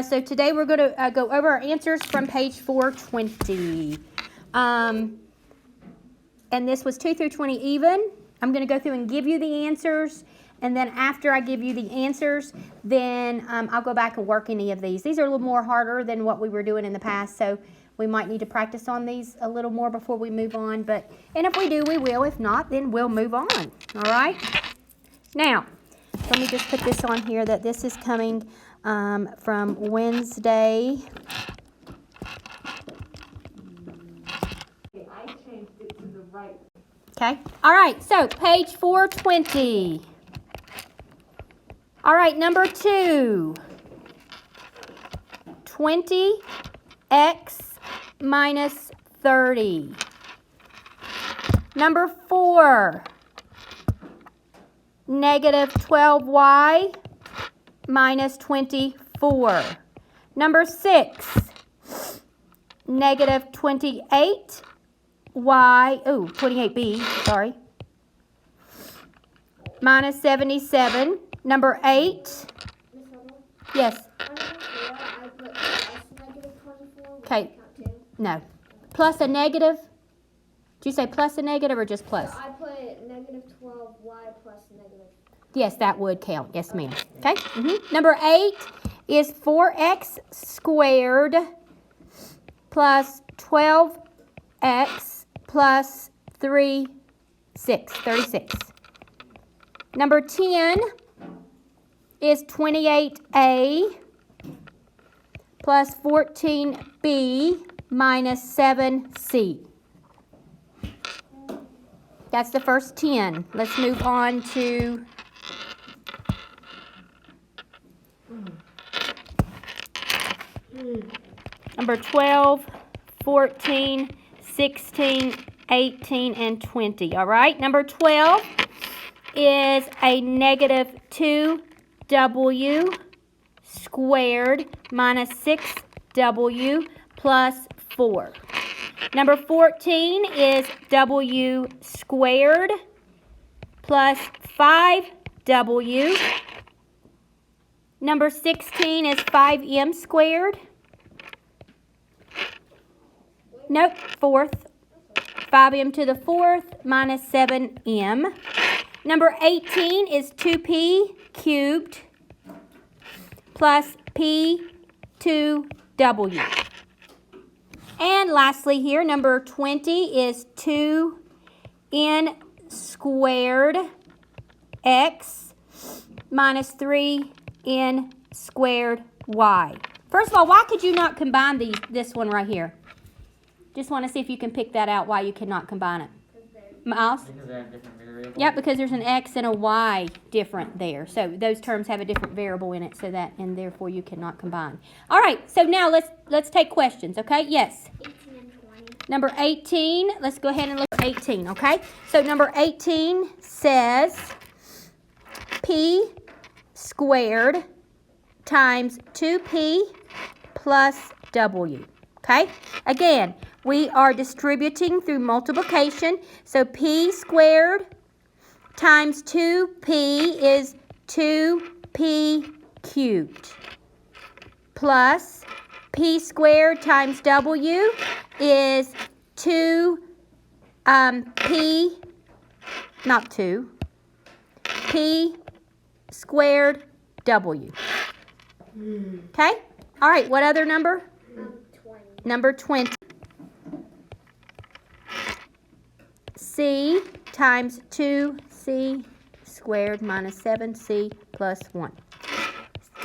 So today we're going to go over our answers from page 420. And this was 2 through 20 even. I'm going to go through and give you the answers. And then after I give you the answers, then I'll go back and work any of these. These are a little more harder than what we were doing in the past. So we might need to practice on these a little more before we move on. And if we do, we will. If not, then we'll move on. All right? Now, let me just put this on here that this is coming from Wednesday. I changed it to the right. Okay. All right. So page 420. All right. Number 2. 20x minus 30. Number 4. Negative 12y minus 24. Number 6, negative 28y, 28b, sorry, minus 77. Number 8, yes. Okay, no. Plus a negative? Did you say plus a negative or just plus? So I put negative 12y plus negative. Yes, that would count. Yes, ma'am. Okay. Number 8 is 4x squared plus 12x plus 36. Number 10 is 28a plus 14b minus 7c. That's the first 10. Let's move on to number 12, 14, 16, 18, and 20. All right? Number 12 is a negative 2w squared minus 6w plus 4. Number 14 is w squared plus 5w. Number 16 is 5m squared. Nope, fourth. 5m to the fourth minus 7m. Number 18 is 2p cubed plus p2w. And lastly here, number 20 is 2n squared x minus 3n squared y. First of all, why could you not combine this one right here? Just want to see if you can pick that out, why you cannot combine it. Miles? Because they're different variables. Yep, because there's an x and a y different there. So those terms have a different variable in it, so that, and therefore you cannot combine. All right, so now let's take questions, okay? Yes. 18 and 20. Number 18, let's go ahead and look at 18, okay? So number 18 says p squared times 2p plus w, okay? Again, we are distributing through multiplication. So p squared times 2p is 2p cubed. Plus p squared times w is 2p squared w. Okay? All right, what other number? 20. Number 20. C times 2c squared minus 7c plus 1.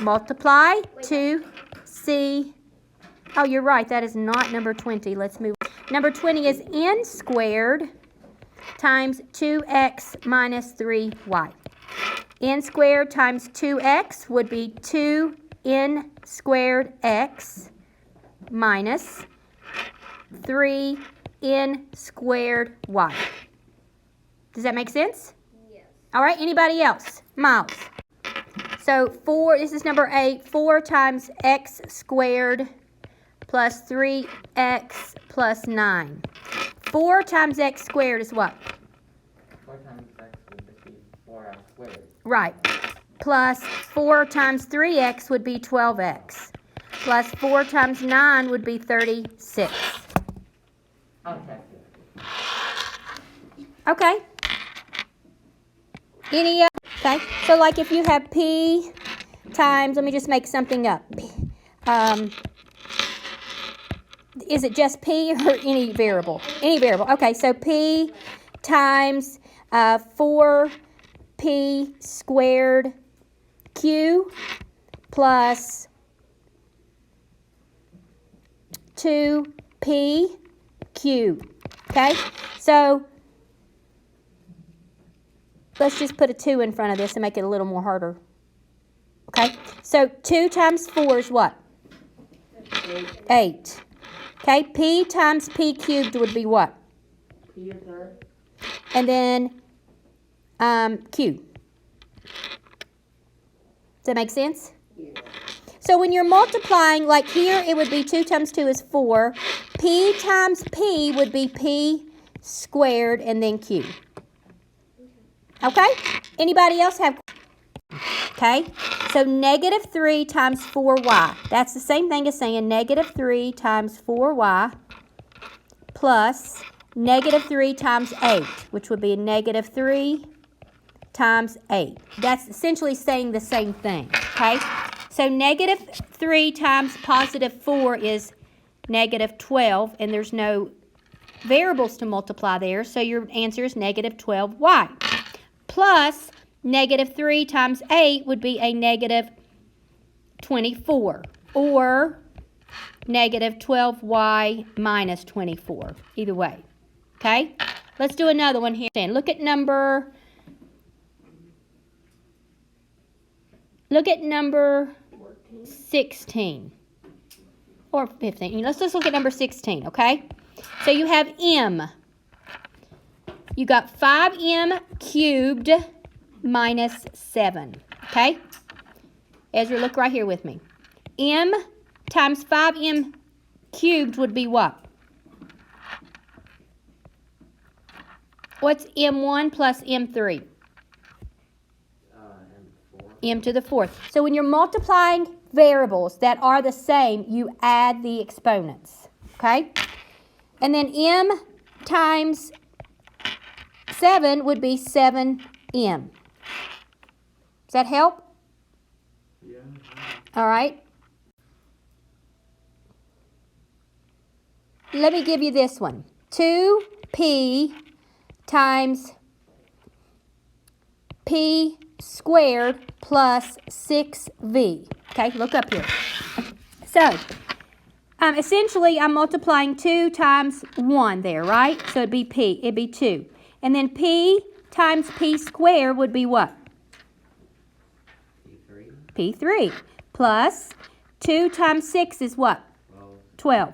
Multiply 2c. Oh, you're right. That is not number 20. Let's move on. Number 20 is n squared times 2x minus 3y. N squared times 2x would be 2n squared x minus 3n squared y. Does that make sense? Yes. All right, anybody else? Miles. So 4, this is number 8, 4 times x squared plus 3x plus 9. 4 times x squared is what? 4 times x would just be 4x squared. Right. Plus 4 times 3x would be 12x. plus 4 times 9 would be 36. Okay. Okay. Any okay? So like if you have P times, let me just make something up. Is it just P or any variable? Any variable. Okay, so P times 4P squared Q plus 2P Q. Okay, so let's just put a 2 in front of this and make it a little more harder. Okay, so 2 times 4 is what? 8. Okay, P times P cubed would be what? P is there? And then Q. Does that make sense? Yeah. So when you're multiplying, like here, it would be 2 times 2 is 4. P times P would be P squared and then Q. Okay? Anybody else have? Okay? So negative 3 times 4y. That's the same thing as saying negative 3 times 4y plus negative 3 times 8, which would be negative 3 times 8. That's essentially saying the same thing. Okay? So negative 3 times positive 4 is negative 12, and there's no variables to multiply there, so your answer is negative 12y. Plus negative 3 times 8 would be a negative 24, or negative 12y minus 24, either way. Okay? Let's do another one here. Look at number 16 or 15. Let's just look at number 16, okay? So you have m. You got 5m cubed minus 7, okay? Ezra, look right here with me. M times 5m cubed would be what? What's m1 plus m3? M to the 4th. So when you're multiplying variables that are the same, you add the exponents, okay? And then m times 7 would be 7m. Does that help? Yeah. All right. Let me give you this one. 2p times p squared plus 6v. Okay, look up here. So, essentially, I'm multiplying 2 times 1 there, right? So it'd be p. It'd be 2. And then p times p squared would be what? P3. P3. Plus 2 times 6 is what? 12.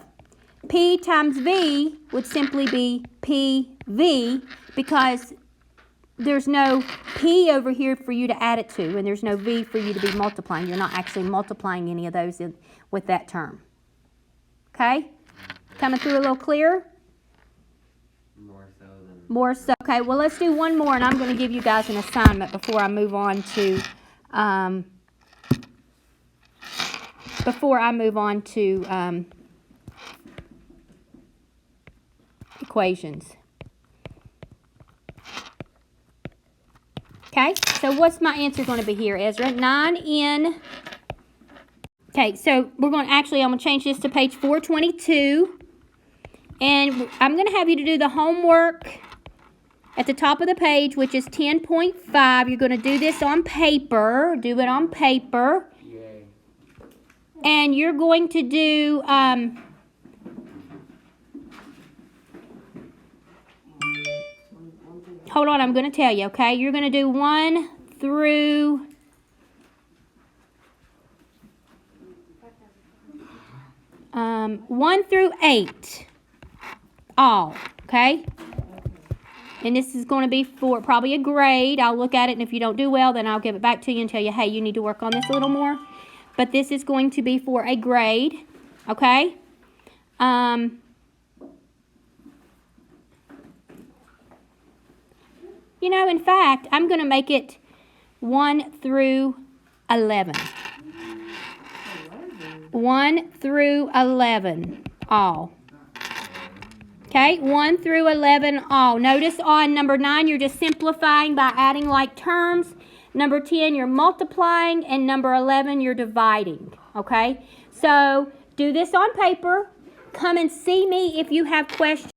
P times v would simply be pv because there's no p over here for you to add it to, and there's no v for you to be multiplying. You're not actually multiplying any of those with that term. Okay? Coming through a little clearer? More so than. More so. Okay, well, let's do one more, and I'm going to give you guys an assignment before I move on to equations. Okay, so what's my answer going to be here, Ezra? 9n. Okay, so I'm going to change this to page 422. And I'm going to have you to do the homework at the top of the page, which is 10.5. You're going to do this on paper. Do it on paper. Yay. And you're going to do, hold on, I'm going to tell you, okay? You're going to do 1 through 1 through 8. All, okay? And this is going to be for probably a grade. I'll look at it, and if you don't do well, then I'll give it back to you and tell you, hey, you need to work on this a little more. But this is going to be for a grade, okay? You know, in fact, I'm going to make it 1 through 11. 1 through 11, all. Okay, 1 through 11, all. Notice on number 9, you're just simplifying by adding like terms. Number 10, you're multiplying. And number 11, you're dividing. Okay, so do this on paper. Come and see me if you have questions.